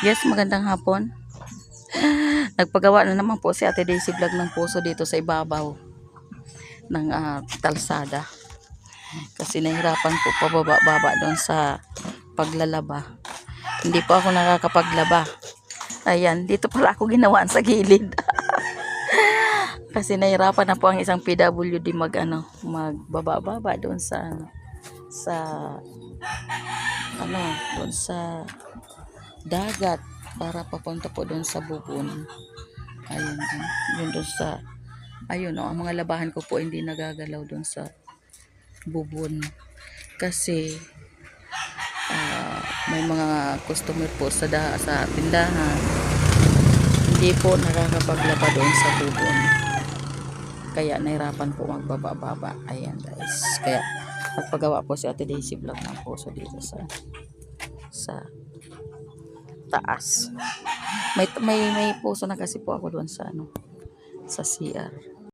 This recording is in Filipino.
Yes, magandang hapon. Nagpagawa na naman po si Ate Daisy Vlog ng puso dito sa ibabaw ng kalsada. Kasi nahirapan po pababa-baba doon sa paglalaba. Hindi po ako nakakapaglaba. Ayan, dito pala ako ginawaan sa gilid. Kasi nahirapan na po ang isang PWD magbaba-baba doon sa doon sa dagat para papunta po doon sa bubon. Ayun, yun doon sa ang mga labahan ko po hindi nagagalaw doon sa bubon kasi may mga customer po sa tindahan, hindi po nakakapaglaba doon sa bubon, kaya nahirapan po magbaba-baba. Ayan guys, kaya nagpagawa po si Ate Daisy Vlog ng puso dito sa taas. May puso na kasi po ako doon sa sa CR.